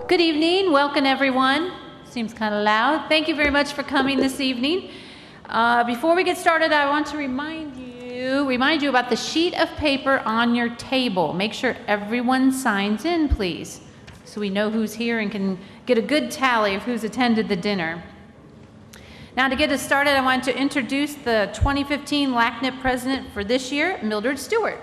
Good evening. Welcome, everyone. Seems kind of loud. Thank you very much for coming this evening. Before we get started, I want to remind you about the sheet of paper on your table. Make sure everyone signs in, please, so we know who's here and can get a good tally of who's attended the dinner. Now, to get us started, I want to introduce the 2015 LACNIP president for this year, Mildred Stewart.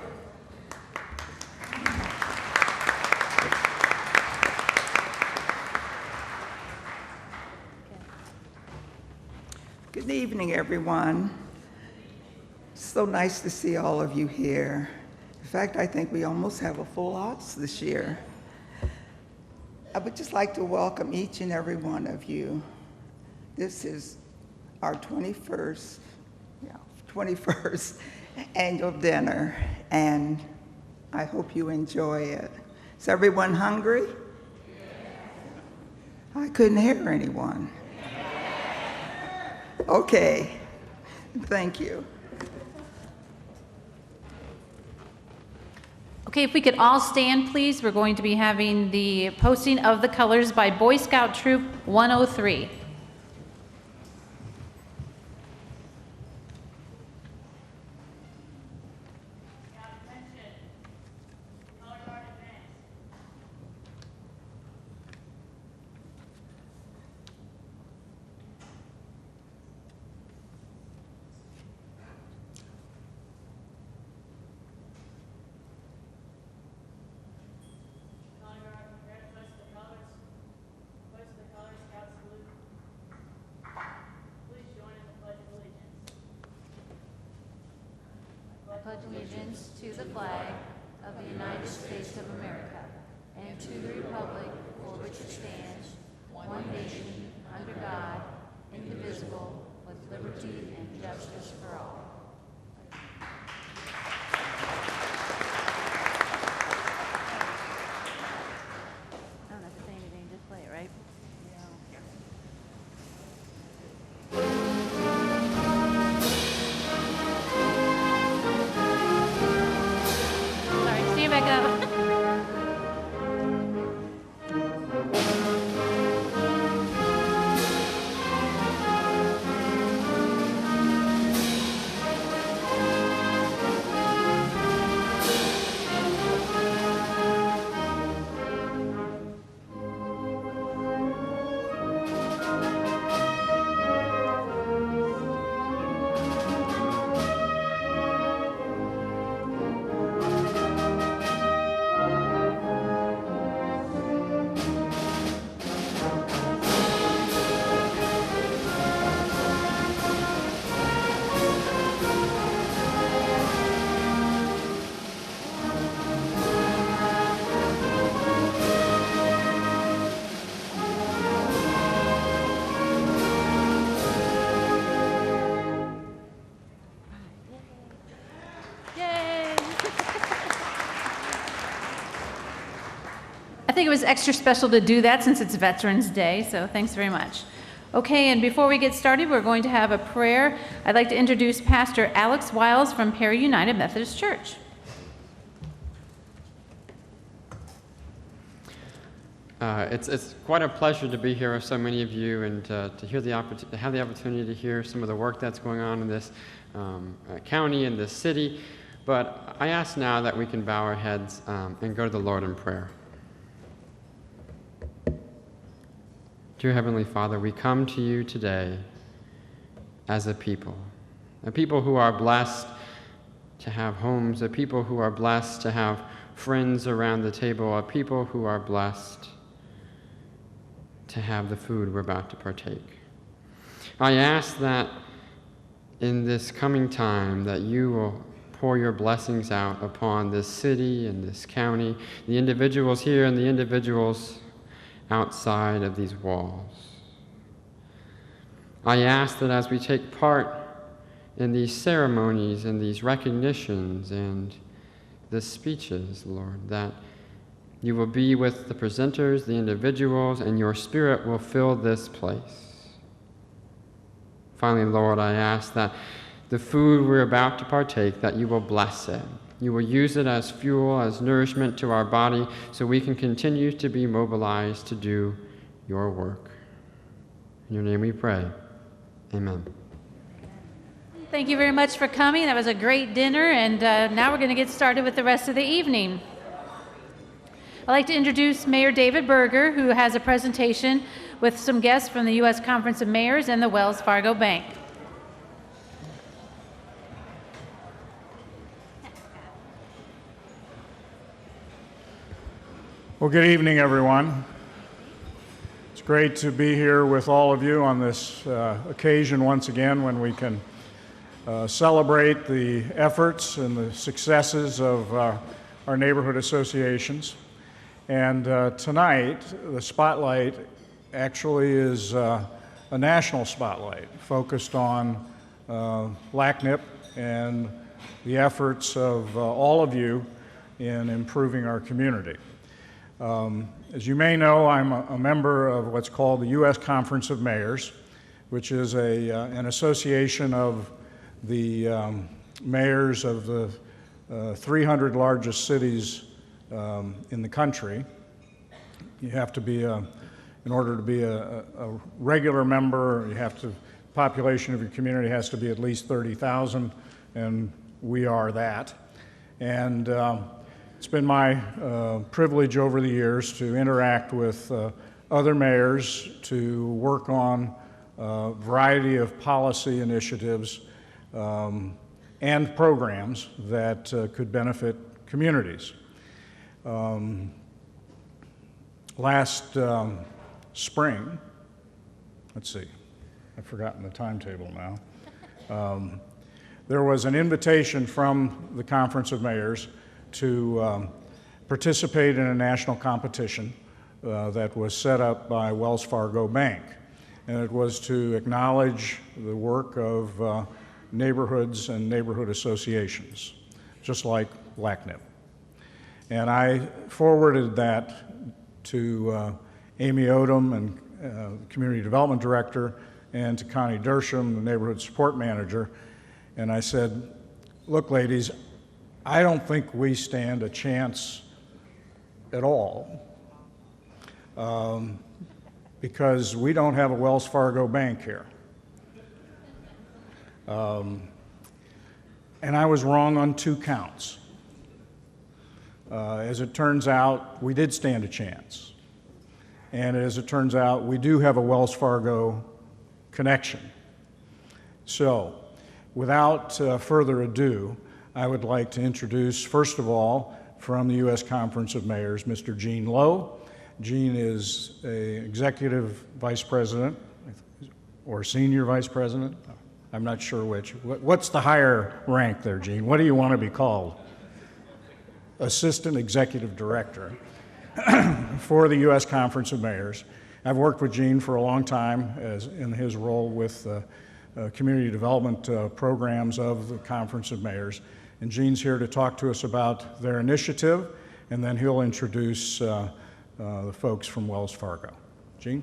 Good evening, everyone. So nice to see all of you here. In fact, I think we almost have a full house this year. I would just like to welcome each and every one of you. This is our 21st annual dinner, and I hope you enjoy it. Is everyone hungry? I couldn't hear anyone. Okay, thank you. Okay, if we could all stand, please. We're going to be having the posting of the colors by Boy Scout Troop 103. Pledge allegiance to the flag of the United States of America and to the republic for which it stands, one nation, under God, indivisible, with liberty and justice for all. I don't have to say anything, just play it, right? Back up. I think it was extra special to do that since it's Veterans Day, so thanks very much. Okay, and before we get started, we're going to have a prayer. I'd like to introduce Pastor Alex Wiles from Perry United Methodist Church. It's quite a pleasure to be here with so many of you and to have the opportunity to hear some of the work that's going on in this county and this city. But I ask now that we can bow our heads and go to the Lord in prayer. Dear Heavenly Father, we come to you today as a people who are blessed to have homes, a people who are blessed to have friends around the table, a people who are blessed to have the food we're about to partake. I ask that in this coming time that you will pour your blessings out upon this city and this county, the individuals here and the individuals outside of these walls. I ask that as we take part in these ceremonies and these recognitions and the speeches, Lord, that you will be with the presenters, the individuals, and your Spirit will fill this place. Finally, Lord, I ask that the food we're about to partake, that you will bless it, You will use it as fuel, as nourishment to our body, so we can continue to be mobilized to do your work. In your name we pray. Amen. Thank you very much for coming. That was a great dinner, and now we're going to get started with the rest of the evening. I'd like to introduce Mayor David Berger, who has a presentation with some guests from the U.S. Conference of Mayors and the Wells Fargo Bank. Well, good evening, everyone. It's great to be here with all of you on this occasion once again when we can celebrate the efforts and the successes of our neighborhood associations. And tonight, the spotlight actually is a national spotlight focused on LACNIP and the efforts of all of you in improving our community. As you may know, I'm a member of what's called the U.S. Conference of Mayors, which is an association of the mayors of the 300 largest cities in the country. You have to be, in order to be a regular member, population of your community has to be at least 30,000, and we are that. And it's been my privilege over the years to interact with other mayors to work on a variety of policy initiatives and programs that could benefit communities. Last spring, let's see, I've forgotten the timetable now. There was an invitation from the Conference of Mayors to participate in a national competition that was set up by Wells Fargo Bank. And it was to acknowledge the work of neighborhoods and neighborhood associations, just like LACNIP. And I forwarded that to Amy Odom, and Community Development Director, and to Connie Dersham, the Neighborhood Support Manager. And I said, look, ladies, I don't think we stand a chance at all because we don't have a Wells Fargo Bank here. And I was wrong on 2 counts. As it turns out, we did stand a chance. And as it turns out, we do have a Wells Fargo connection. So, without further ado, I would like to introduce, first of all, from the U.S. Conference of Mayors, Mr. Gene Lowe. Gene is an executive vice president or senior vice president. I'm not sure which. What's the higher rank there, Gene? What do you want to be called? Assistant Executive Director for the U.S. Conference of Mayors. I've worked with Gene for a long time in his role with community development programs of the Conference of Mayors. And Gene's here to talk to us about their initiative, and then he'll introduce the folks from Wells Fargo. Gene?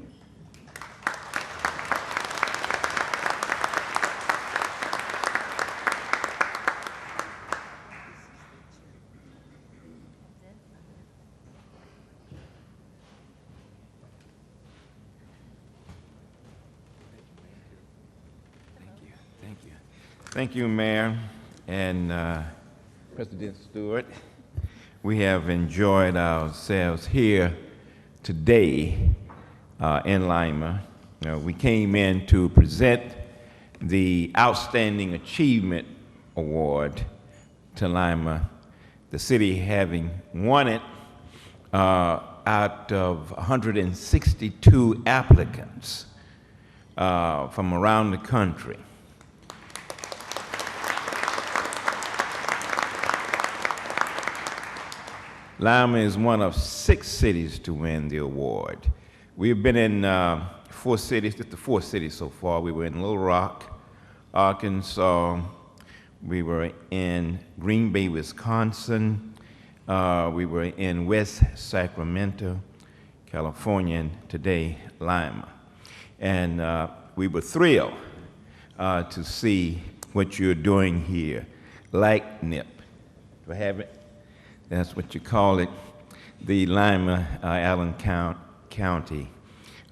Thank you, Mayor and President Stewart. We have enjoyed ourselves here today in Lima. We came in to present the Outstanding Achievement Award to Lima, the city having won it out of 162 applicants from around the country. Lima is one of 6 cities to win the award. We've been in 4 cities, just the 4 cities so far. We were in Little Rock, Arkansas. We were in Green Bay, Wisconsin. We were in West Sacramento, California, and today, Lima. And we were thrilled to see what you're doing here, LACNIP. to have it. That's what you call it. The Lima Allen County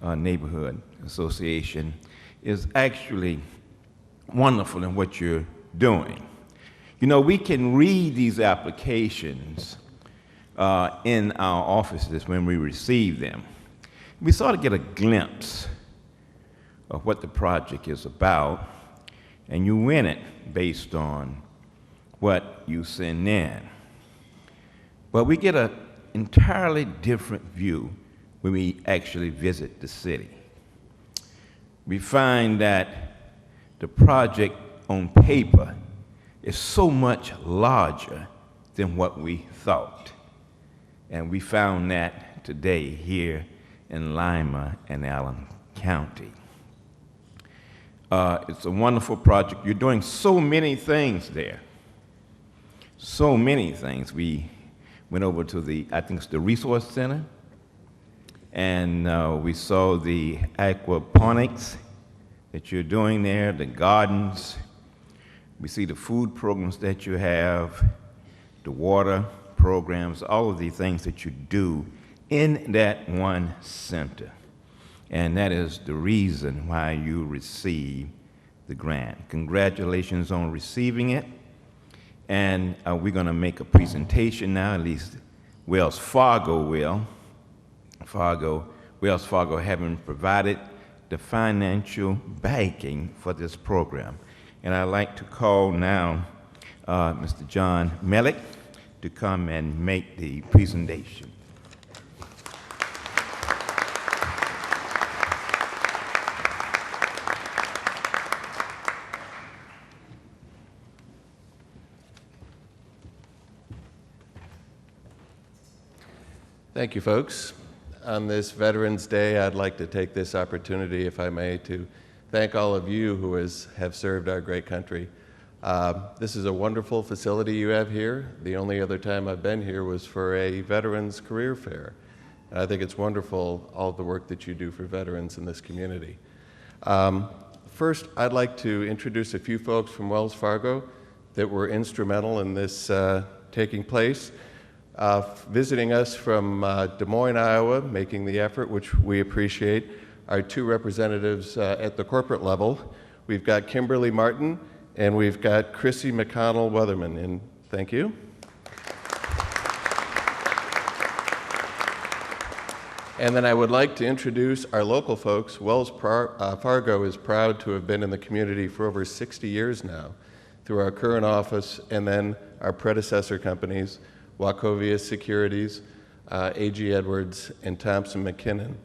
Neighborhood Association is actually wonderful in what you're doing. You know, we can read these applications in our offices when we receive them. We sort of get a glimpse of what the project is about, and you win it based on what you send in. But we get an entirely different view when we actually visit the city. We find that the project on paper is so much larger than what we thought. And we found that today here in Lima and Allen County. It's a wonderful project. You're doing so many things there. So many things. We went over to I think it's the Resource Center, and we saw the aquaponics that you're doing there, the gardens. We see the food programs that you have, the water programs, all of the things that you do in that one center. And that is the reason why you received the grant. Congratulations on receiving it. And we're going to make a presentation now, at least Wells Fargo will. Wells Fargo having provided the financial backing for this program. And I'd like to call now Mr. John Mellick to come and make the presentation. Thank you, folks. On this Veterans Day, I'd like to take this opportunity, if I may, to thank all of you who have served our great country. This is a wonderful facility you have here. The only other time I've been here was for a Veterans Career Fair. And I think it's wonderful, all of the work that you do for veterans in this community. First, I'd like to introduce a few folks from Wells Fargo that were instrumental in this taking place. Visiting us from Des Moines, Iowa, making the effort, which we appreciate, are two representatives at the corporate level. We've got Kimberly Martin and we've got Chrissy McConnell Weatherman, and thank you. And then I would like to introduce our local folks. Wells Fargo is proud to have been in the community for over 60 years now, through our current office and then our predecessor companies, Wachovia Securities, A.G. Edwards, and Thompson McKinnon.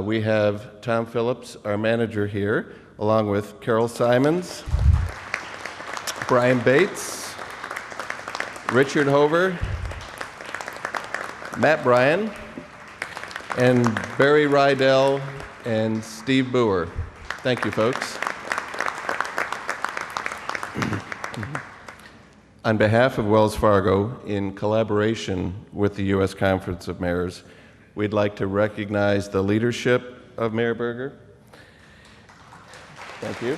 We have Tom Phillips, our manager here, along with Carol Simons, Brian Bates, Richard Hover, Matt Bryan, and Barry Rydell and Steve Boer. Thank you, folks. On behalf of Wells Fargo, in collaboration with the U.S. Conference of Mayors, we'd like to recognize the leadership of Mayor Berger. Thank you.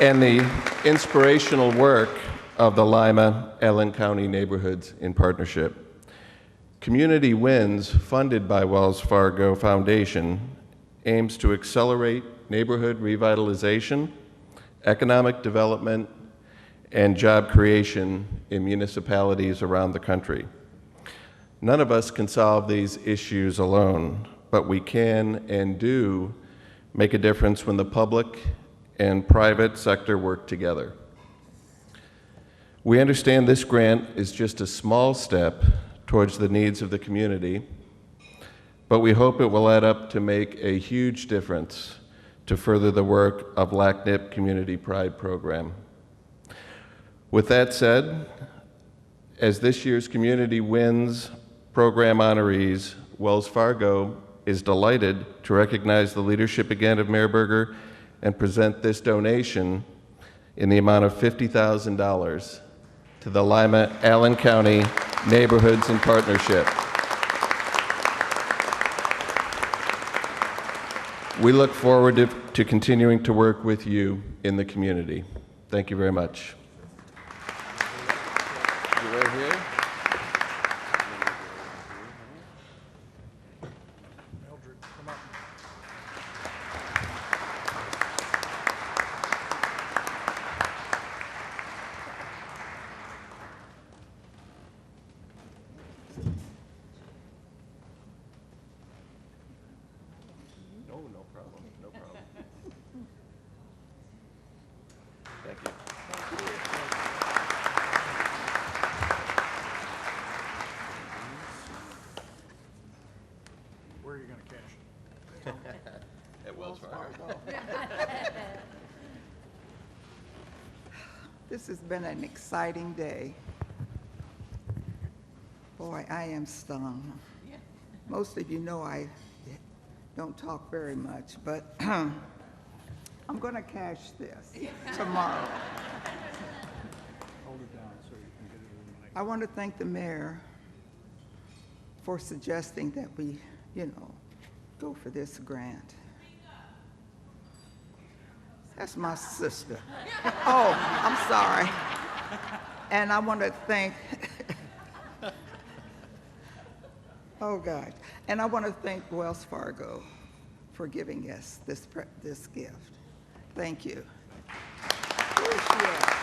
And the inspirational work of the Lima Allen County neighborhoods in partnership. Community Wins, funded by Wells Fargo Foundation, aims to accelerate neighborhood revitalization, economic development, and job creation in municipalities around the country. None of us can solve these issues alone, but we can and do make a difference when the public and private sector work together. We understand this grant is just a small step towards the needs of the community, but we hope it will add up to make a huge difference to further the work of LACNIP Community Pride Program. With that said, as this year's Community Wins program honorees, Wells Fargo is delighted to recognize the leadership again of Mayor Berger and present this donation in the amount of $50,000 to the Lima Allen County Neighborhoods in Partnership. We look forward to continuing to work with you in the community. Thank you very much. you right here. Mildred, come up. No, no problem, no problem. Thank you. Where are you going to cash it? At Wells Fargo. This has been an exciting day. Boy, I am stung. Most of you know I don't talk very much, but I'm going to cash this tomorrow. Hold it down so you can get it in the mic. I want to thank the mayor for suggesting that we, go for this grant. That's my sister. Oh, I'm sorry. And I want to thank, oh God, and I want to thank Wells Fargo for giving us this gift. Thank you. Where's she at?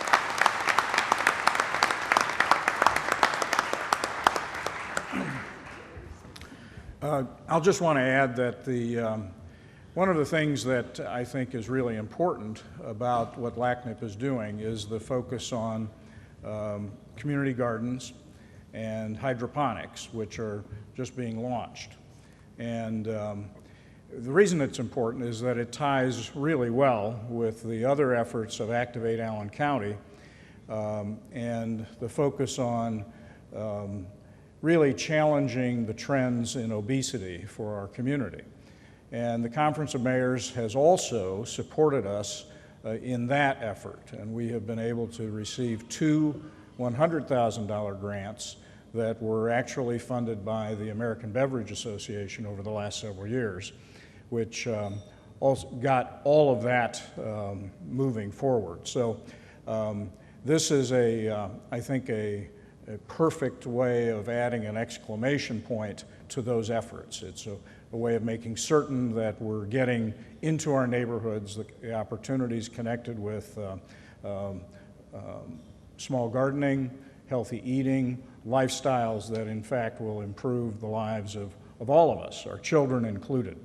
I'll just want to add that one of the things that I think is really important about what LACNIP is doing is the focus on community gardens and hydroponics, which are just being launched. And the reason it's important is that it ties really well with the other efforts of Activate Allen County and the focus on really challenging the trends in obesity for our community. And the Conference of Mayors has also supported us in that effort, and we have been able to receive two $100,000 grants that were actually funded by the American Beverage Association over the last several years, which also got all of that moving forward. So this is I think a perfect way of adding an exclamation point to those efforts. It's a way of making certain that we're getting into our neighborhoods the opportunities connected with small gardening, healthy eating, lifestyles that in fact will improve the lives of all of us, our children included.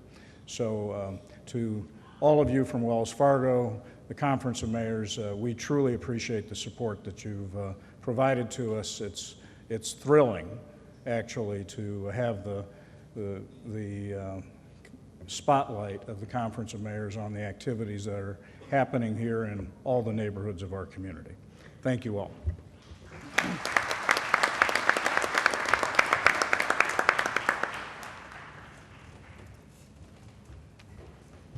So to all of you from Wells Fargo, the Conference of Mayors, we truly appreciate the support that you've provided to us. It's thrilling, actually, to have the spotlight of the Conference of Mayors on the activities that are happening here in all the neighborhoods of our community. Thank you all.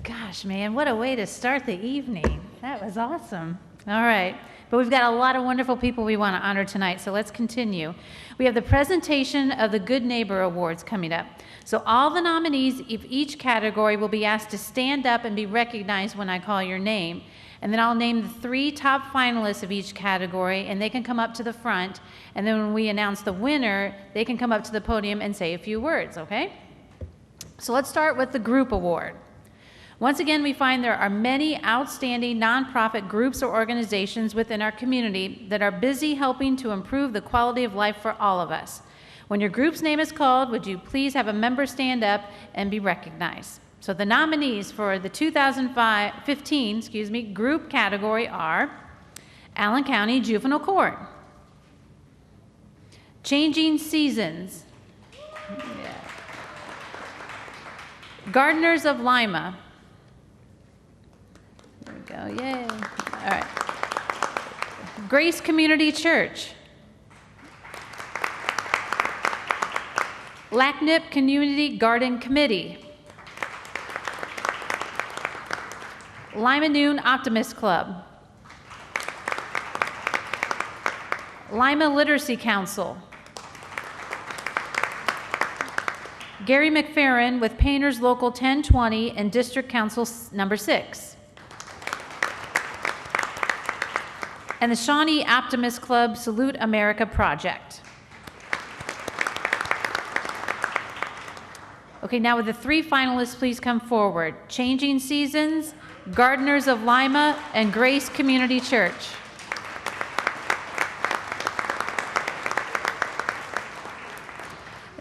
Gosh, man, what a way to start the evening. That was awesome. All right. But we've got a lot of wonderful people we want to honor tonight, so let's continue. We have the presentation of the Good Neighbor Awards coming up. So all the nominees of each category will be asked to stand up and be recognized when I call your name. And then I'll name the 3 top finalists of each category, and they can come up to the front. And then when we announce the winner, they can come up to the podium and say a few words, okay? So let's start with the group award. Once again, we find there are many outstanding nonprofit groups or organizations within our community that are busy helping to improve the quality of life for all of us. When your group's name is called, would you please have a member stand up and be recognized? So the nominees for the 2015 group category are Allen County Juvenile Court, Changing Seasons, Gardeners of Lima. There we go, yay. All right. Grace Community Church. LACNIP Community Garden Committee. Lima Noon Optimist Club. Lima Literacy Council. Gary McFerrin with Painters Local 1020 and District Council number 6. and the Shawnee Optimist Club Salute America Project. Okay, now with the 3 finalists, please come forward. Changing Seasons, Gardeners of Lima, and Grace Community Church.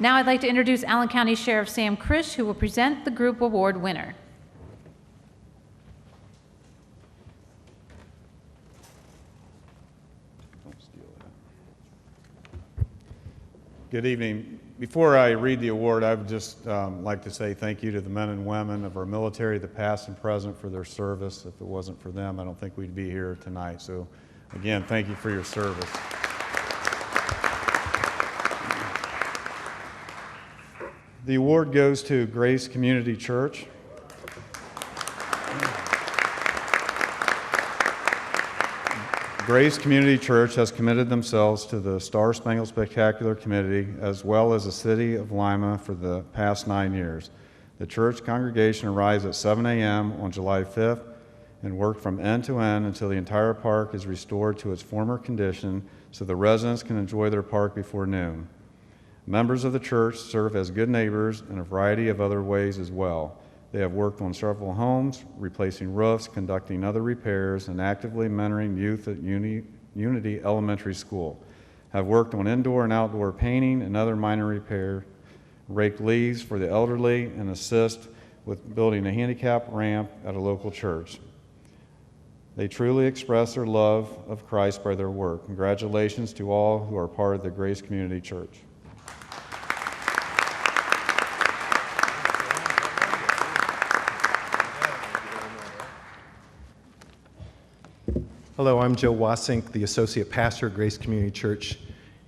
Now I'd like to introduce Allen County Sheriff Sam Krish, who will present the group award winner. Good evening. Before I read the award, I would just like to say thank you to the men and women of our military, the past and present, for their service. If it wasn't for them, I don't think we'd be here tonight. So again, thank you for your service. The award goes to Grace Community Church. Grace Community Church has committed themselves to the Star Spangled Spectacular Committee as well as the City of Lima for the past 9 years. The church congregation arrives at 7 a.m. on July 5th and work from end to end until the entire park is restored to its former condition so the residents can enjoy their park before noon. Members of the church serve as good neighbors in a variety of other ways as well. They have worked on several homes, replacing roofs, conducting other repairs, and actively mentoring youth at Unity Elementary School. Have worked on indoor and outdoor painting and other minor repair, raked leaves for the elderly, and assist with building a handicap ramp at a local church. They truly express their love of Christ by their work. Congratulations to all who are part of the Grace Community Church. Hello, I'm Joe Wasink, the Associate Pastor at Grace Community Church,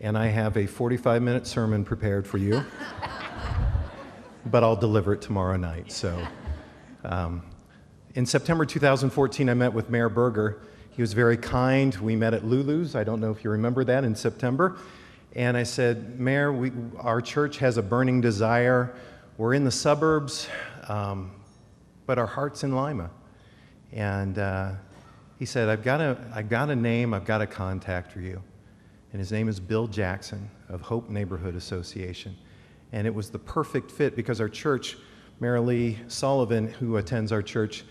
and I have a 45-minute sermon prepared for you, but I'll deliver it tomorrow night. So, in September 2014, I met with Mayor Berger. He was very kind. We met at Lulu's. I don't know if you remember that, in September. And I said, Mayor, our church has a burning desire. We're in the suburbs, but our heart's in Lima. And he said, I've got a name, I've got a contact for you. And his name is Bill Jackson of Hope Neighborhood Association. And it was the perfect fit because our church, Mary Lee Sullivan, who attends our church,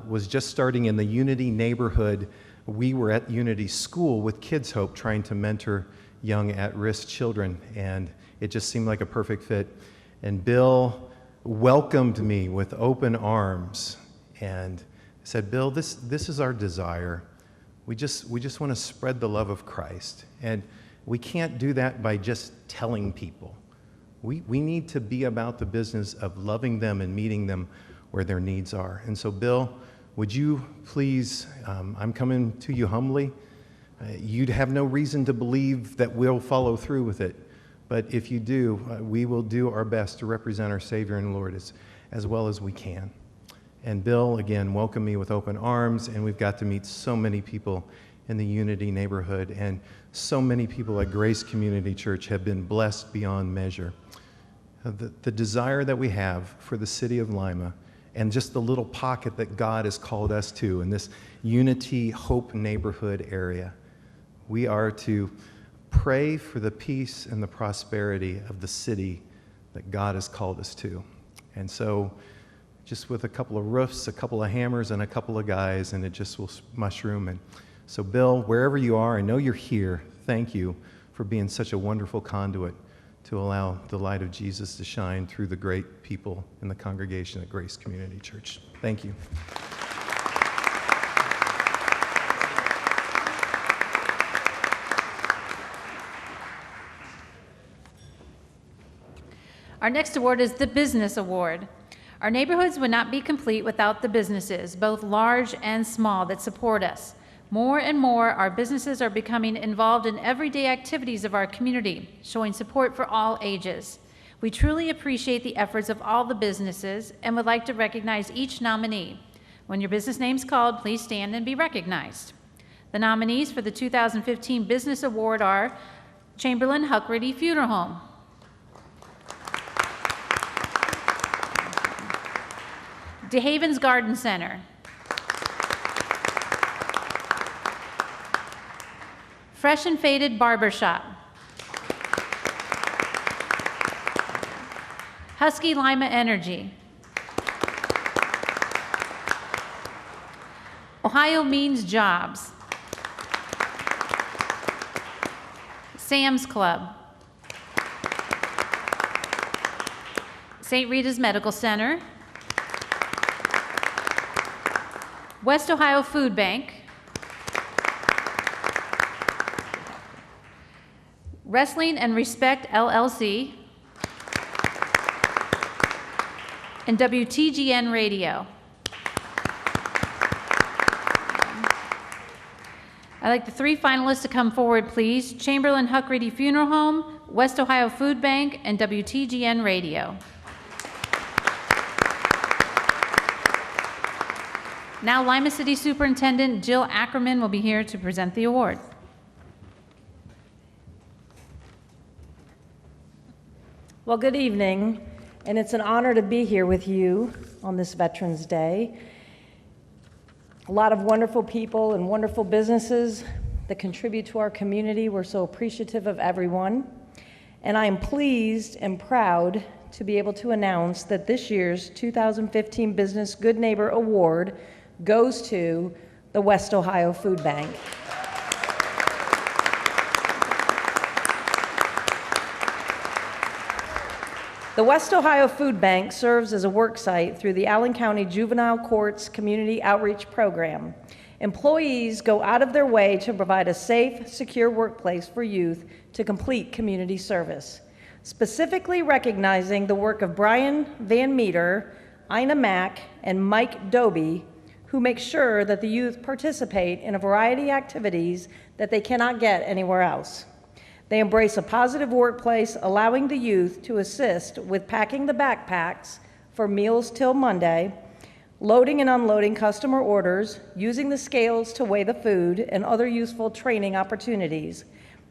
was just starting in the Unity neighborhood. We were at Unity School with Kids Hope trying to mentor young at-risk children. And it just seemed like a perfect fit. And Bill welcomed me with open arms and said, Bill, this is our desire. We just want to spread the love of Christ. And we can't do that by just telling people. We need to be about the business of loving them and meeting them where their needs are. And so, Bill, would you please, I'm coming to you humbly. You'd have no reason to believe that we'll follow through with it. But if you do, we will do our best to represent our Savior and Lord as well as we can. And Bill, again, welcomed me with open arms, and we've got to meet so many people in the Unity neighborhood, and so many people at Grace Community Church have been blessed beyond measure. The desire that we have for the city of Lima, and just the little pocket that God has called us to in this Unity Hope neighborhood area, we are to pray for the peace and the prosperity of the city that God has called us to. And so, just with a couple of roofs, a couple of hammers, and a couple of guys, and it just will mushroom. And so, Bill, wherever you are, I know you're here. Thank you for being such a wonderful conduit to allow the light of Jesus to shine through the great people in the congregation at Grace Community Church. Thank you. Our next award is the Business Award. Our neighborhoods would not be complete without the businesses, both large and small, that support us. More and more, our businesses are becoming involved in everyday activities of our community, showing support for all ages. We truly appreciate the efforts of all the businesses and would like to recognize each nominee. When your business name's called, please stand and be recognized. The nominees for the 2015 Business Award are Chamberlain Huckreddy Funeral Home, DeHaven's Garden Center, Fresh and Faded Barbershop. Husky Lima Energy. Ohio Means Jobs. Sam's Club. St. Rita's Medical Center. West Ohio Food Bank. Wrestling and Respect LLC. And WTGN Radio. I'd like the three finalists to come forward, please. Chamberlain Huckready Funeral Home, West Ohio Food Bank, and WTGN Radio. Now Lima City Superintendent Jill Ackerman will be here to present the award. Well, good evening, and it's an honor to be here with you on this Veterans Day. A lot of wonderful people and wonderful businesses that contribute to our community. We're so appreciative of everyone. And I am pleased and proud to be able to announce that this year's 2015 Business Good Neighbor Award goes to the West Ohio Food Bank. The West Ohio Food Bank serves as a work site through the Allen County Juvenile Courts Community Outreach Program. Employees go out of their way to provide a safe, secure workplace for youth to complete community service. Specifically recognizing the work of Brian Van Meter, Ina Mack, and Mike Doby, who make sure that the youth participate in a variety of activities that they cannot get anywhere else. They embrace a positive workplace, allowing the youth to assist with packing the backpacks for Meals Till Monday, loading and unloading customer orders, using the scales to weigh the food, and other useful training opportunities.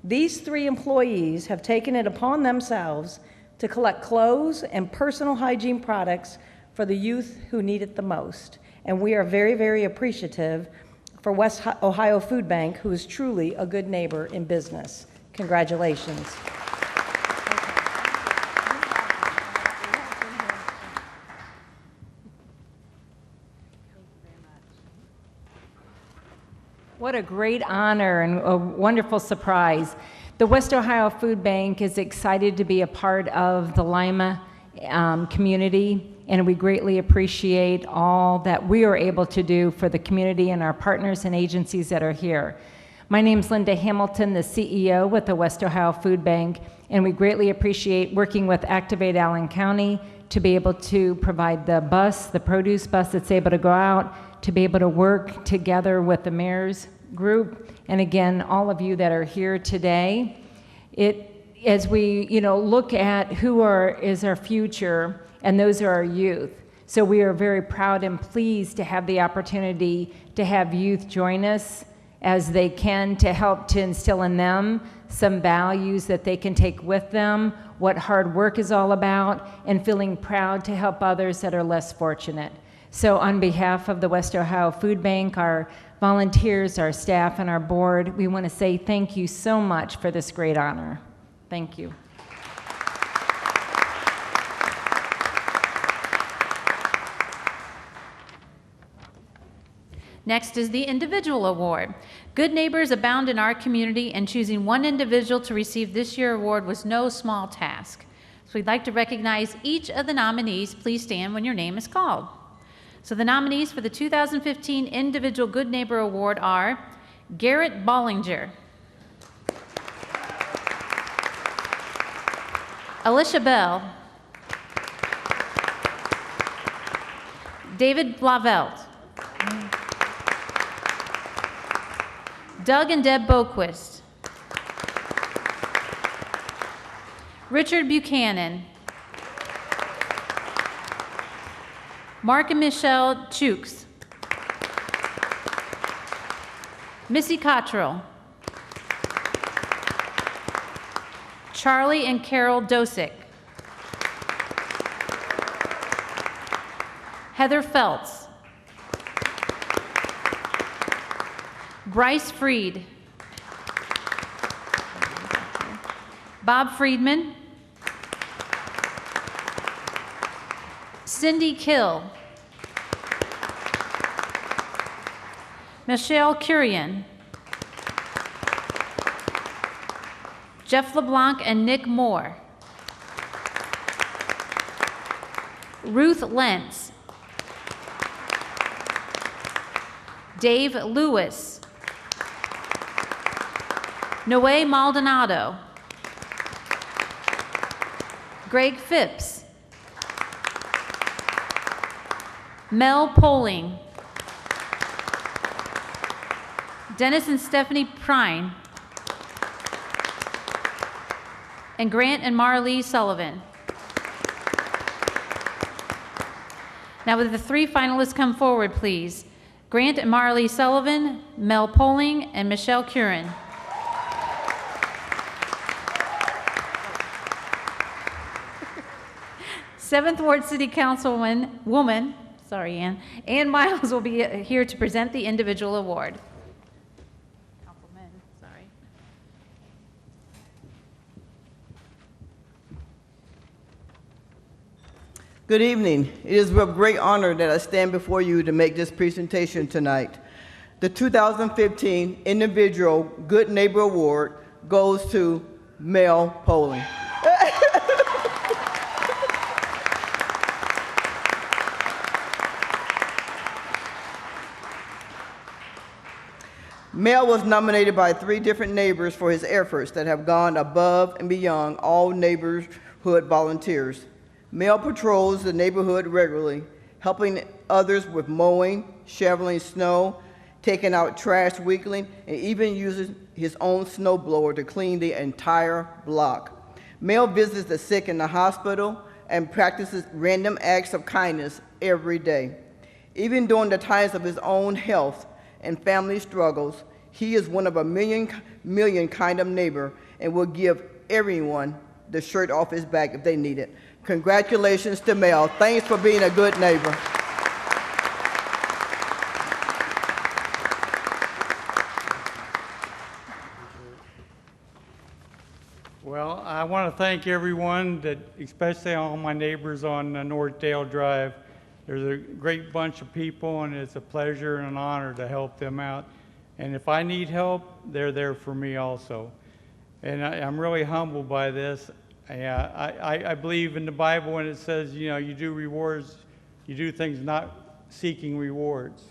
These three employees have taken it upon themselves to collect clothes and personal hygiene products for the youth who need it the most. And we are very, very appreciative for West Ohio Food Bank, who is truly a good neighbor in business. Congratulations. What a great honor and a wonderful surprise. The West Ohio Food Bank is excited to be a part of the Lima community, and we greatly appreciate all that we are able to do for the community and our partners and agencies that are here. My name's Linda Hamilton, the CEO with the West Ohio Food Bank, and we greatly appreciate working with Activate Allen County to be able to provide the bus, the produce bus that's able to go out, to be able to work together with the mayor's group, and again, all of you that are here today. As we look at who is our future, and those are our youth. So we are very proud and pleased to have the opportunity to have youth join us as they can, to help to instill in them some values that they can take with them, what hard work is all about, and feeling proud to help others that are less fortunate. So on behalf of the West Ohio Food Bank, our volunteers, our staff, and our board, we want to say thank you so much for this great honor. Thank you. Next is the Individual Award. Good neighbors abound in our community, and choosing one individual to receive this year's award was no small task. So we'd like to recognize each of the nominees. Please stand when your name is called. So the nominees for the 2015 Individual Good Neighbor Award are Garrett Bollinger, Alicia Bell, David Blavelt, Doug and Deb Boquist, Richard Buchanan, Mark and Michelle Chooks, Missy Cottrell, Charlie and Carol Dosick, Heather Feltz, Bryce Freed, Bob Friedman, Cindy Kill, Michelle Curian, Jeff LeBlanc and Nick Moore, Ruth Lentz, Dave Lewis, Noe Maldonado, Greg Phipps, Mel Poling, Dennis and Stephanie Prine, and Grant and Marlee Sullivan. Now, would the three finalists come forward, please? Grant and Marlee Sullivan, Mel Poling, and Michelle Curran. Seventh Ward City Councilwoman, sorry, Ann Miles will be here to present the individual award. Councilman, sorry. Good evening. It is with great honor that I stand before you to make this presentation tonight. The 2015 Individual Good Neighbor Award goes to Mel Poling. Mel was nominated by 3 different neighbors for his efforts that have gone above and beyond all neighborhood volunteers. Mel patrols the neighborhood regularly, helping others with mowing, shoveling snow, taking out trash weekly, and even uses his own snowblower to clean the entire block. Mel visits the sick in the hospital and practices random acts of kindness every day. Even during the times of his own health and family struggles, he is one of a million kind of neighbor and will give everyone the shirt off his back if they need it. Congratulations to Mel. Thanks for being a good neighbor. Well, I want to thank everyone, especially all my neighbors on Northdale Drive. There's a great bunch of people, and it's a pleasure and an honor to help them out. And if I need help, they're there for me also. And I'm really humbled by this. I believe in the Bible when it says, you know, you do things not seeking rewards.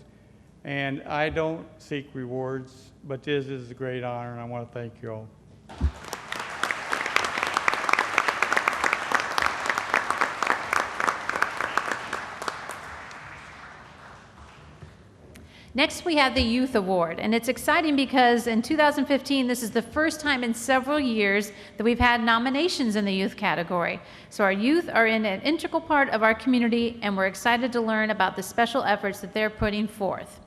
And I don't seek rewards, but this is a great honor, and I want to thank you all. Next, we have the Youth Award, and it's exciting because in 2015, this is the first time in several years that we've had nominations in the youth category. So our youth are an integral part of our community, and we're excited to learn about the special efforts that they're putting forth.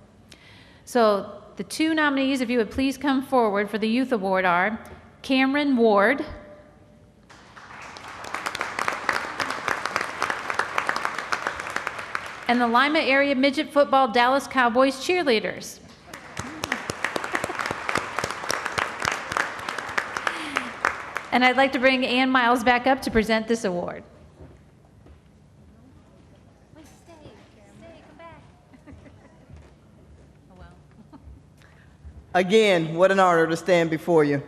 So the 2 nominees, if you would please come forward for the Youth Award, are Cameron Ward and the Lima Area Midget Football Dallas Cowboys cheerleaders. And I'd like to bring Ann Miles back up to present this award. Again, what an honor to stand before you.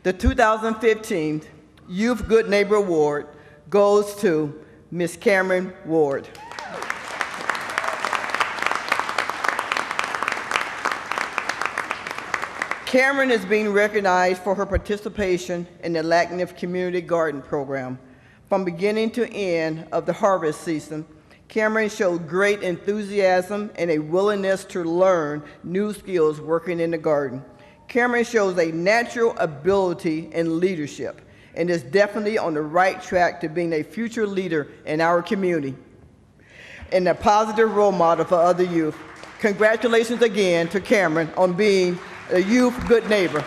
The 2015 Youth Good Neighbor Award goes to Miss Cameron Ward. Cameron is being recognized for her participation in the LACNIP Community Garden Program. From beginning to end of the harvest season, Cameron showed great enthusiasm and a willingness to learn new skills working in the garden. Cameron shows a natural ability in leadership and is definitely on the right track to being a future leader in our community and a positive role model for other youth. Congratulations again to Cameron on being a youth good neighbor.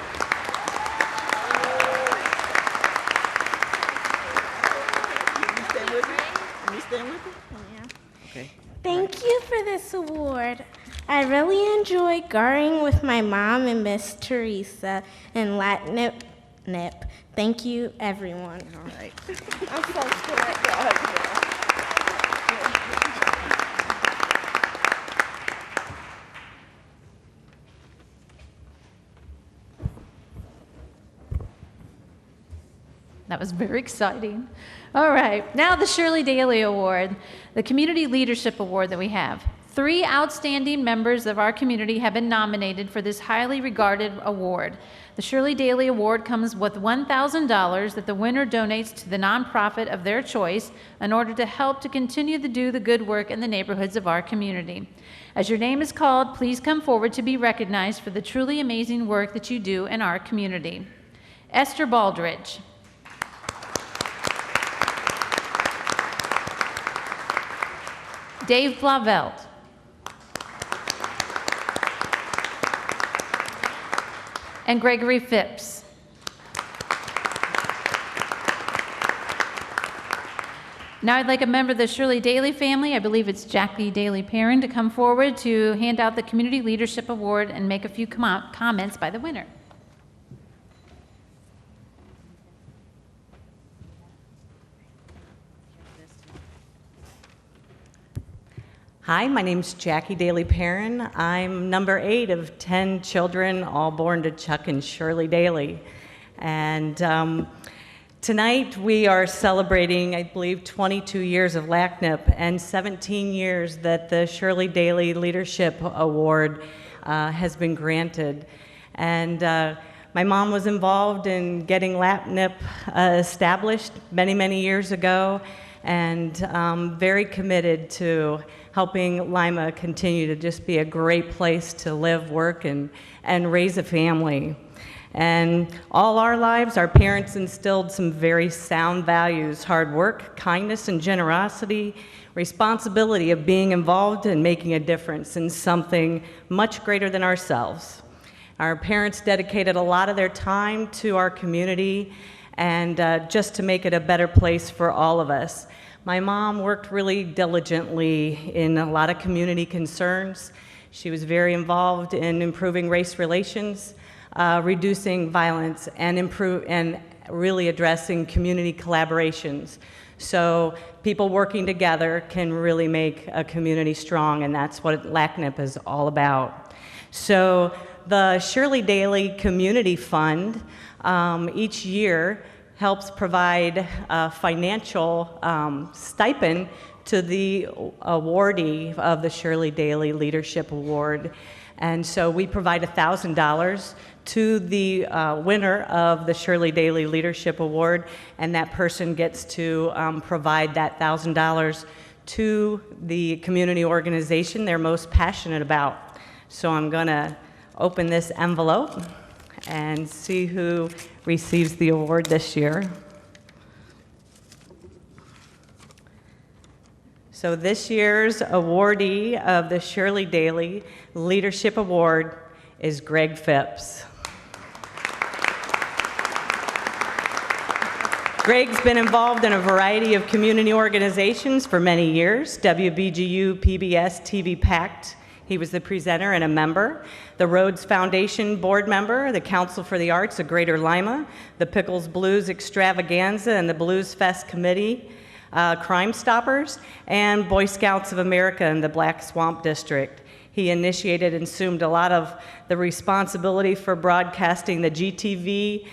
Thank you for this award. I really enjoy gardening with my mom and Miss Teresa in LACNIP LACNIP. Thank you, everyone. All right. I'm so scared, guys. That was very exciting. All right, now the Shirley Daley Award, the Community Leadership Award that we have. 3 outstanding members of our community have been nominated for this highly regarded award. The Shirley Daley Award comes with $1,000 that the winner donates to the nonprofit of their choice in order to help to continue to do the good work in the neighborhoods of our community. As your name is called, please come forward to be recognized for the truly amazing work that you do in our community. Esther Baldridge. Dave Blavelt. And Gregory Phipps. Now I'd like a member of the Shirley Daley family, I believe it's Jackie Daley Perrin, to come forward to hand out the Community Leadership Award and make a few comments by the winner. Hi, my name's Jackie Daley Perrin. I'm number 8 of 10 children, all born to Chuck and Shirley Daley. And tonight we are celebrating, I believe, 22 years of LACNIP and 17 years that the Shirley Daley Leadership Award has been granted. And my mom was involved in getting LACNIP established many, many years ago, and very committed to helping Lima continue to just be a great place to live, work, and raise a family. And all our lives, our parents instilled some very sound values: hard work, kindness and generosity, responsibility of being involved and making a difference in something much greater than ourselves. Our parents dedicated a lot of their time to our community and just to make it a better place for all of us. My mom worked really diligently in a lot of community concerns. She was very involved in improving race relations, reducing violence, and really addressing community collaborations. So people working together can really make a community strong, and that's what LACNIP is all about. So the Shirley Daley Community Fund each year helps provide a financial stipend to the awardee of the Shirley Daley Leadership Award. And so we provide $1,000 to the winner of the Shirley Daley Leadership Award, and that person gets to provide that $1,000 to the community organization they're most passionate about. So I'm gonna open this envelope and see who receives the award this year. So this year's awardee of the Shirley Daley Leadership Award is Greg Phipps. Greg's been involved in a variety of community organizations for many years: WBGU, PBS, TV PACT. He was the presenter and a member, the Rhodes Foundation board member, the Council for the Arts of Greater Lima, the Pickles Blues Extravaganza and the Blues Fest Committee, Crime Stoppers, and Boy Scouts of America in the Black Swamp District. He initiated and assumed a lot of the responsibility for broadcasting the GTV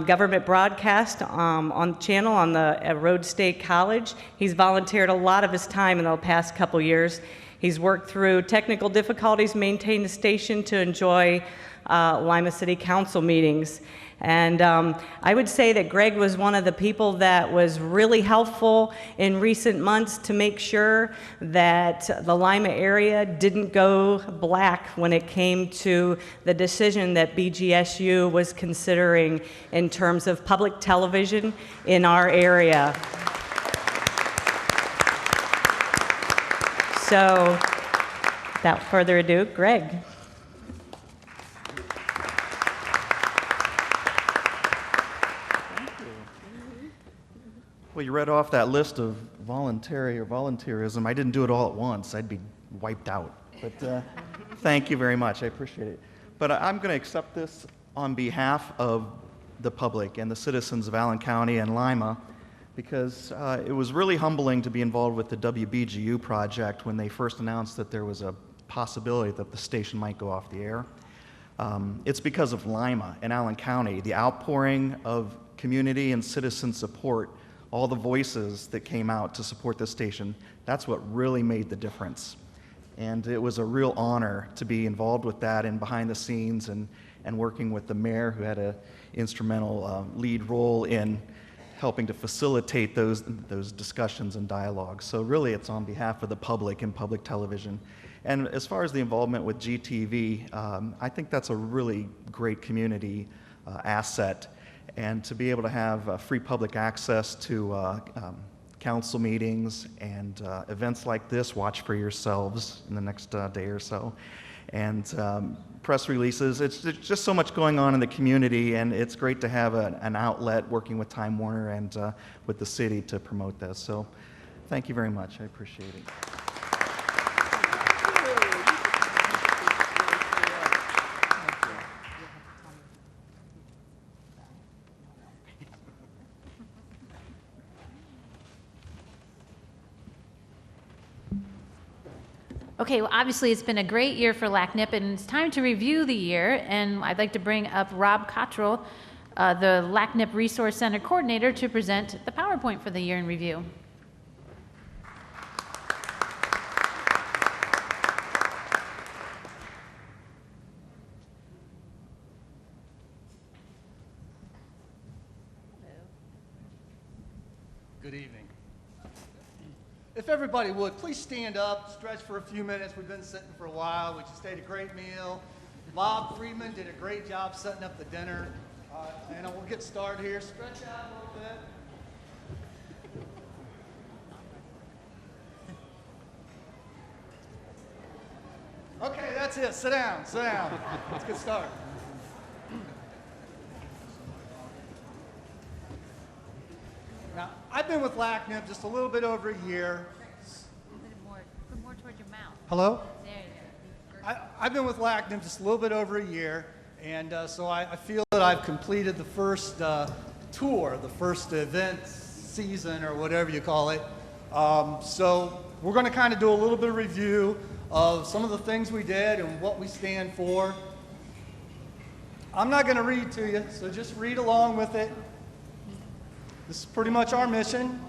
government broadcast on channel on the Rhodes State College. He's volunteered a lot of his time in the past couple years. He's worked through technical difficulties, maintained the station to enjoy Lima City Council meetings. And I would say that Greg was one of the people that was really helpful in recent months to make sure that the Lima area didn't go black when it came to the decision that BGSU was considering in terms of public television in our area. So, without further ado, Greg. Well, you read off that list of volunteerism. I didn't do it all at once. I'd be wiped out. But thank you very much. I appreciate it. But I'm going to accept this on behalf of the public and the citizens of Allen County and Lima, because it was really humbling to be involved with the WBGU project when they first announced that there was a possibility that the station might go off the air. It's because of Lima and Allen County, the outpouring of community and citizen support, all the voices that came out to support the station. That's what really made the difference. And it was a real honor to be involved with that and behind the scenes and working with the mayor, who had an instrumental lead role in helping to facilitate those discussions and dialogues. So really it's on behalf of the public and public television. And as far as the involvement with GTV, I think that's a really great community asset. And to be able to have free public access to council meetings and events like this, watch for yourselves in the next day or so, and press releases. It's just so much going on in the community, and it's great to have an outlet working with Time Warner and with the city to promote this. So thank you very much. I appreciate it. Okay, well, obviously it's been a great year for LACNIP, and it's time to review the year. And I'd like to bring up Rob Cottrell, the LACNIP Resource Center Coordinator, to present the PowerPoint for the year in review. Good evening. If everybody would, please stand up, stretch for a few minutes. We've been sitting for a while. We just ate a great meal. Bob Friedman did a great job setting up the dinner. And we'll get started here. Stretch out a little bit. Okay, that's it. Sit down, sit down. Let's get started. Now, I've been with LACNIP just a little bit over a year. Put more towards your mouth. Hello? There you go. I've been with LACNIP just a little bit over a year, and so I feel that I've completed the first tour, the first event season, or whatever you call it. So we're going to kind of do a little bit of review of some of the things we did and what we stand for. I'm not going to read to you, so just read along with it. This is pretty much our mission.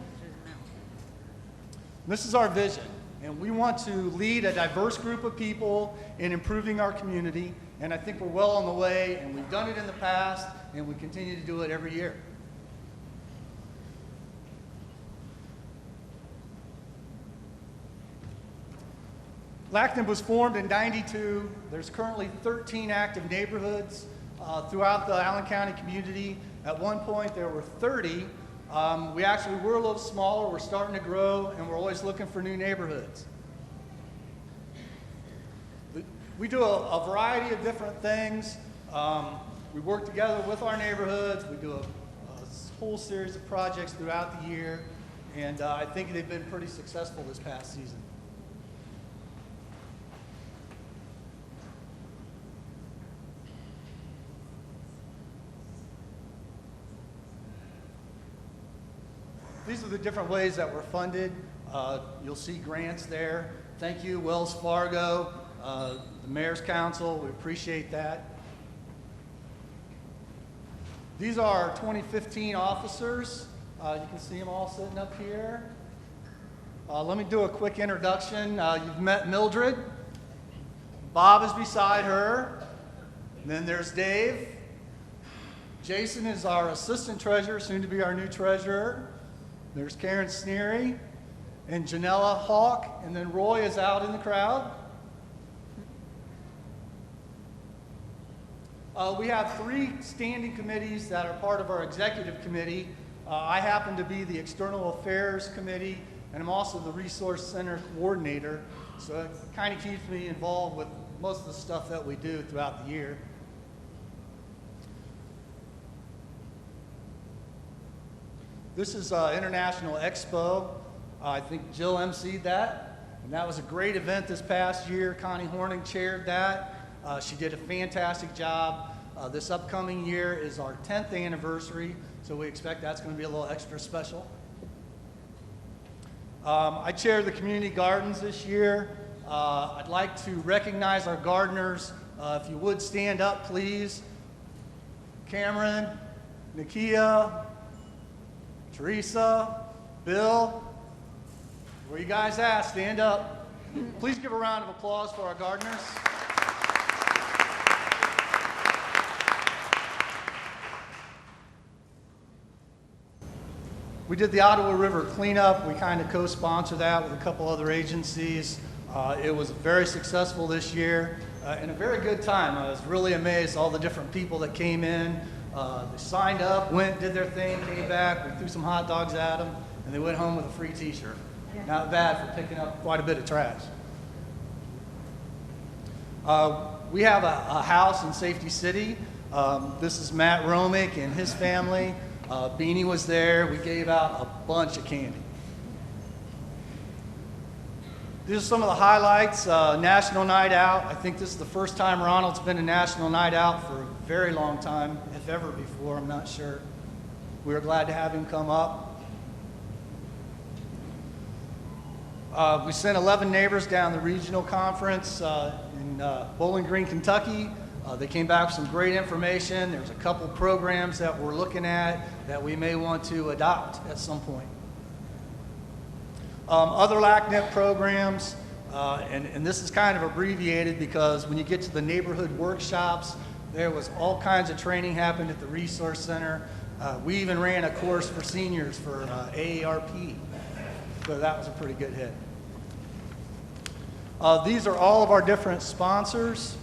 This is our vision. And we want to lead a diverse group of people in improving our community. And I think we're well on the way, and we've done it in the past, and we continue to do it every year. LACNIP was formed in '92. There's currently 13 active neighborhoods throughout the Allen County community. At one point, there were 30. We actually were a little smaller. We're starting to grow, and we're always looking for new neighborhoods. We do a variety of different things. We work together with our neighborhoods. We do a whole series of projects throughout the year, and I think they've been pretty successful this past season. These are the different ways that we're funded. You'll see grants there. Thank you, Wells Fargo, the Mayor's Council. We appreciate that. These are our 2015 officers. You can see them all sitting up here. Let me do a quick introduction. You've met Mildred. Bob is beside her. And then there's Dave. Jason is our assistant treasurer, soon to be our new treasurer. There's Karen Sneary and Janella Hawk, and then Roy is out in the crowd. We have 3 standing committees that are part of our executive committee. I happen to be the External Affairs Committee, and I'm also the Resource Center Coordinator, so it kind of keeps me involved with most of the stuff that we do throughout the year. This is International Expo. I think Jill emceed that, and that was a great event this past year. Connie Horning chaired that. She did a fantastic job This upcoming year is our 10th anniversary, so we expect that's going to be a little extra special. I chair the community gardens this year. I'd like to recognize our gardeners. If you would stand up, please. Cameron, Nakia, Teresa, Bill, where you guys at? Stand up. Please give a round of applause for our gardeners. We did the Ottawa River cleanup. We kind of co-sponsored that with a couple other agencies. It was very successful this year and a very good time. I was really amazed all the different people that came in. They signed up, went, did their thing, came back. We threw some hot dogs at them, and they went home with a free T-shirt. Not bad for picking up quite a bit of trash. We have a house in Safety City. This is Matt Romick and his family. Beanie was there. We gave out a bunch of candy. These are some of the highlights. National Night Out. I think this is the first time Ronald's been to National Night Out for a very long time, if ever before, I'm not sure. We were glad to have him come up. We sent 11 neighbors down the regional conference in Bowling Green, Kentucky. They came back with some great information. There's a couple programs that we're looking at that we may want to adopt at some point. Other LACNIP programs, and this is kind of abbreviated because when you get to the neighborhood workshops, there was all kinds of training happened at the Resource Center. We even ran a course for seniors for AARP, so that was a pretty good hit. These are all of our different sponsors,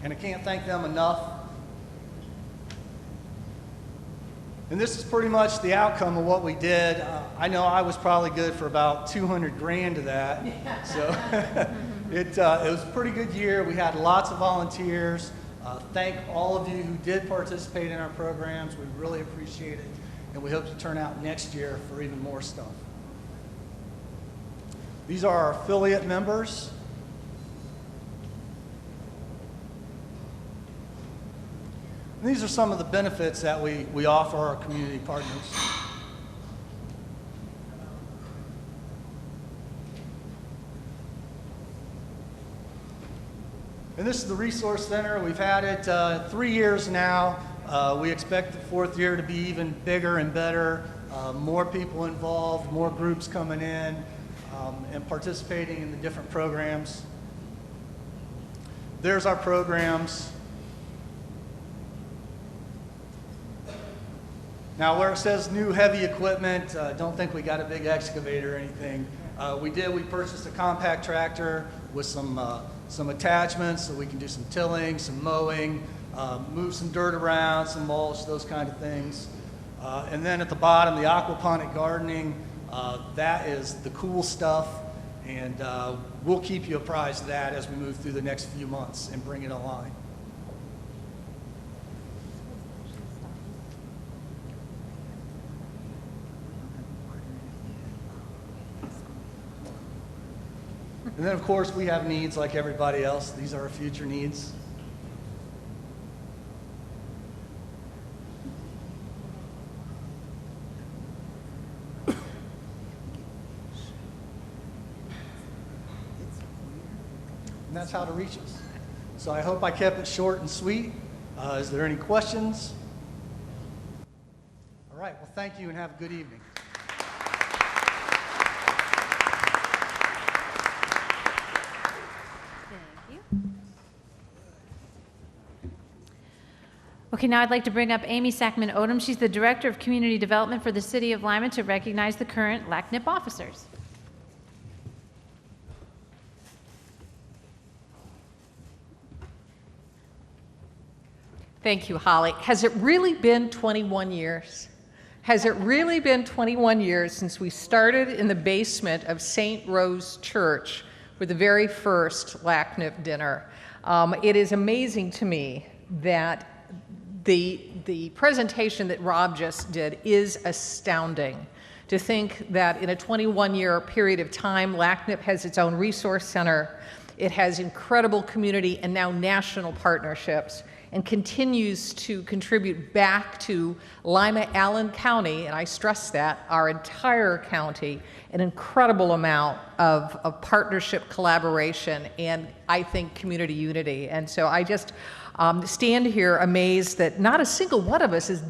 and I can't thank them enough. And this is pretty much the outcome of what we did. I know I was probably good for about 200 grand of that. Yeah. So it was a pretty good year. We had lots of volunteers. Thank all of you who did participate in our programs. We really appreciate it. And we hope to turn out next year for even more stuff. These are our affiliate members. And these are some of the benefits that we offer our community partners. And this is the Resource Center. We've had it 3 years now. We expect the 4th year to be even bigger and better. More people involved, more groups coming in and participating in the different programs. There's our programs. Now, where it says new heavy equipment, don't think we got a big excavator or anything. We purchased a compact tractor with some attachments so we can do some tilling, some mowing, move some dirt around, some mulch, those kind of things. And then at the bottom, the aquaponic gardening, that is the cool stuff. And we'll keep you apprised of that as we move through the next few months and bring it online. And then, of course, we have needs like everybody else. These are our future needs. And that's how to reach us. So I hope I kept it short and sweet. Is there any questions? All right, well, thank you and have a good evening. Okay, now I'd like to bring up Amy Sackman Odom. She's the Director of Community Development for the City of Lima to recognize the current LACNIP officers. Thank you, Holly. Has it really been 21 years? Has it really been 21 years since we started in the basement of St. Rose Church with the very first LACNIP dinner? It is amazing to me that the presentation that Rob just did is astounding. To think that in a 21-year period of time, LACNIP has its own resource center. It has incredible community and now national partnerships. and continues to contribute back to Lima, Allen County, and I stress that, our entire county, an incredible amount of partnership, collaboration, and I think community unity. And so I just stand here amazed that not a single one of us has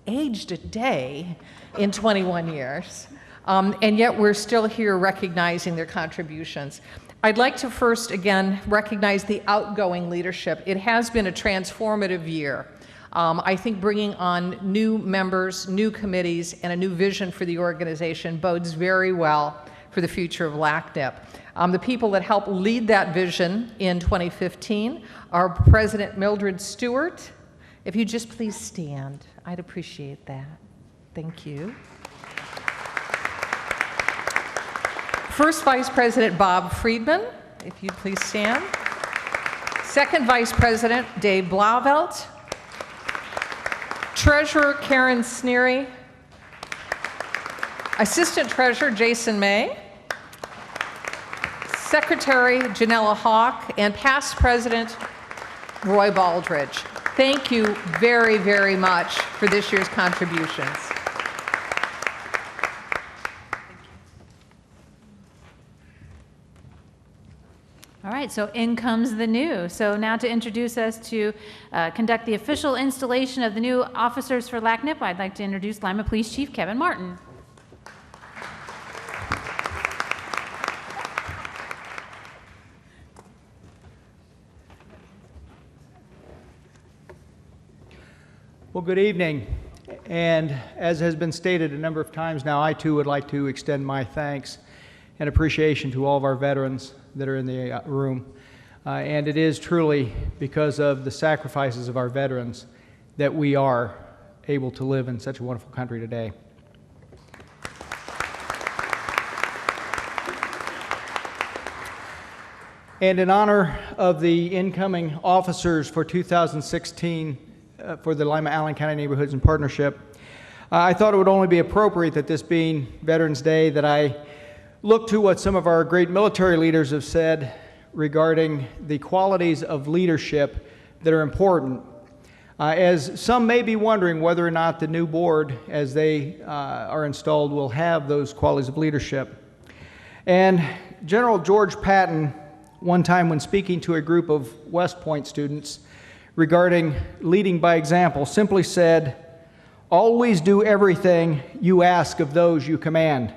aged a day in 21 years. And yet we're still here recognizing their contributions. I'd like to first, again, recognize the outgoing leadership. It has been a transformative year. I think bringing on new members, new committees, and a new vision for the organization bodes very well for the future of LACNIP. The people that helped lead that vision in 2015 are President Mildred Stewart. If you just please stand, I'd appreciate that. Thank you. First Vice President Bob Friedman, if you'd please stand. Second Vice President Dave Blauvelt. Treasurer Karen Sneary. Assistant Treasurer Jason May. Secretary Janella Hawk, and past President Roy Baldridge. Thank you very, very much for this year's contributions. All right, so in comes the new. So now to introduce us to conduct the official installation of the new officers for LACNIP, I'd like to introduce Lima Police Chief Kevin Martin. Well, good evening. And as has been stated a number of times now, I too would like to extend my thanks and appreciation to all of our veterans that are in the room. And it is truly because of the sacrifices of our veterans that we are able to live in such a wonderful country today. And in honor of the incoming officers for 2016 for the Lima Allen County Neighborhoods in Partnership, I thought it would only be appropriate that this being Veterans Day that I look to what some of our great military leaders have said regarding the qualities of leadership that are important. As some may be wondering whether or not the new board, as they are installed, will have those qualities of leadership. And General George Patton, one time when speaking to a group of West Point students regarding leading by example, simply said, "Always do everything you ask of those you command."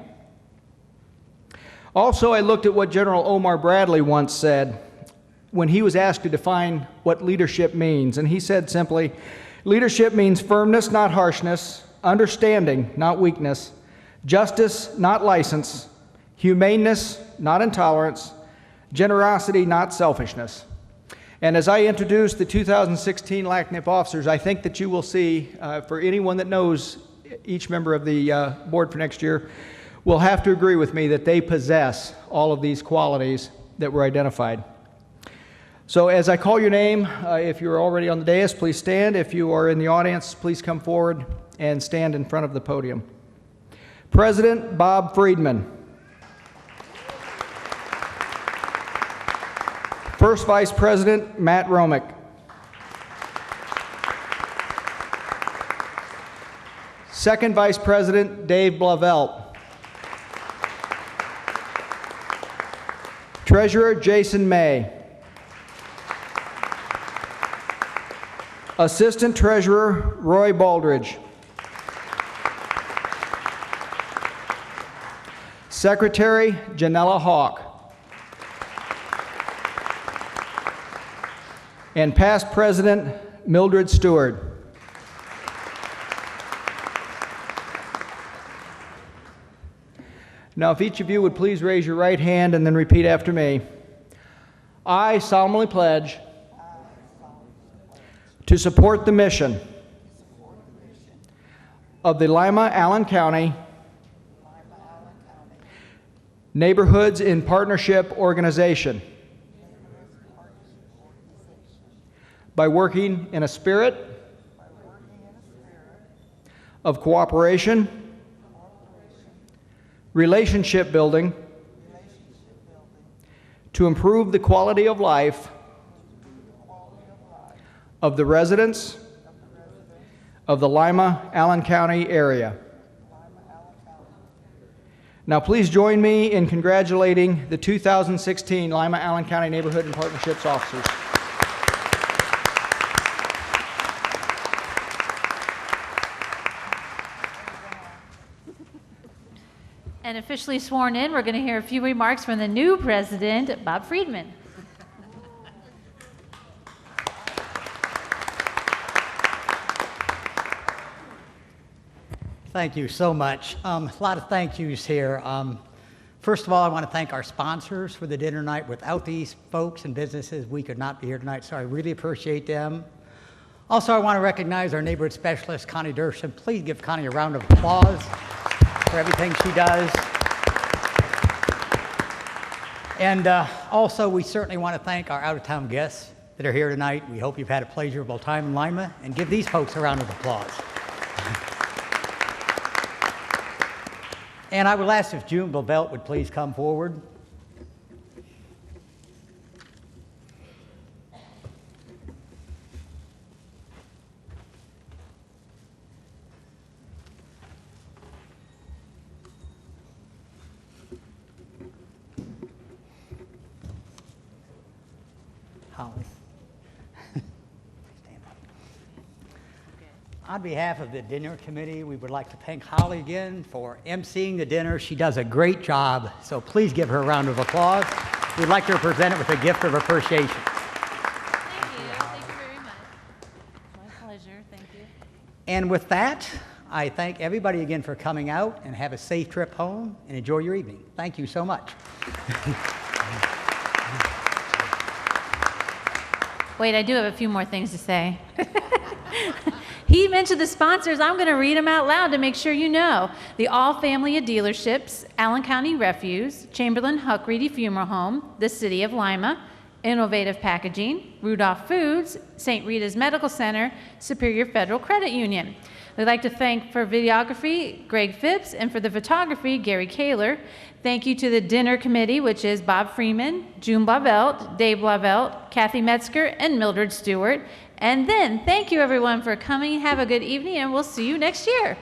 Also, I looked at what General Omar Bradley once said when he was asked to define what leadership means. And he said simply, "Leadership means firmness, not harshness, understanding, not weakness, justice, not license, humaneness, not intolerance, generosity, not selfishness." And as I introduce the 2016 LACNIP officers, I think that you will see, for anyone that knows each member of the board for next year, will have to agree with me that they possess all of these qualities that were identified. So as I call your name, if you're already on the dais, please stand. If you are in the audience, please come forward and stand in front of the podium. President Bob Friedman. First Vice President Matt Romick. Second Vice President Dave Blauvelt. Treasurer Jason May. Assistant Treasurer Roy Baldridge. Secretary Janella Hawk. And past President Mildred Stewart. Now, if each of you would please raise your right hand and then repeat after me. I solemnly pledge to support the mission of the Lima Allen County Neighborhoods in Partnership Organization by working in a spirit of cooperation, relationship building, to improve the quality of life of the residents of the Lima, Allen County area. Now please join me in congratulating the 2016 Lima, Allen County Neighborhood and Partnerships officers. And officially sworn in, we're going to hear a few remarks from the new president, Bob Friedman. Thank you so much. A lot of thank yous here. First of all, I want to thank our sponsors for the dinner tonight. Without these folks and businesses, we could not be here tonight, so I really appreciate them. Also, I want to recognize our neighborhood specialist, Connie Dersham. Please give Connie a round of applause for everything she does. And also, we certainly want to thank our out-of-town guests that are here tonight. We hope you've had a pleasurable time in Lima, and give these folks a round of applause. And I will ask if June Blavelt would please come forward. Holly. Stand up. On behalf of the dinner committee, we would like to thank Holly again for emceeing the dinner. She does a great job, so please give her a round of applause. We'd like to present it with a gift of appreciation. Thank you. Thank you very much. My pleasure. Thank you. And with that, I thank everybody again for coming out, and have a safe trip home and enjoy your evening. Thank you so much. Wait, I do have a few more things to say. He mentioned the sponsors. I'm going to read them out loud to make sure you know. The All Family of Dealerships, Allen County Refuse, Chamberlain Huck Reedy Funeral Home, the City of Lima, Innovative Packaging, Rudolph Foods, St. Rita's Medical Center, Superior Federal Credit Union. We'd like to thank for videography, Greg Phipps, and for the photography, Gary Kaler. Thank you to the dinner committee, which is Bob Freeman, June Blavelt, Dave Blavelt, Kathy Metzger, and Mildred Stewart. And then, thank you everyone for coming. Have a good evening, and we'll see you next year.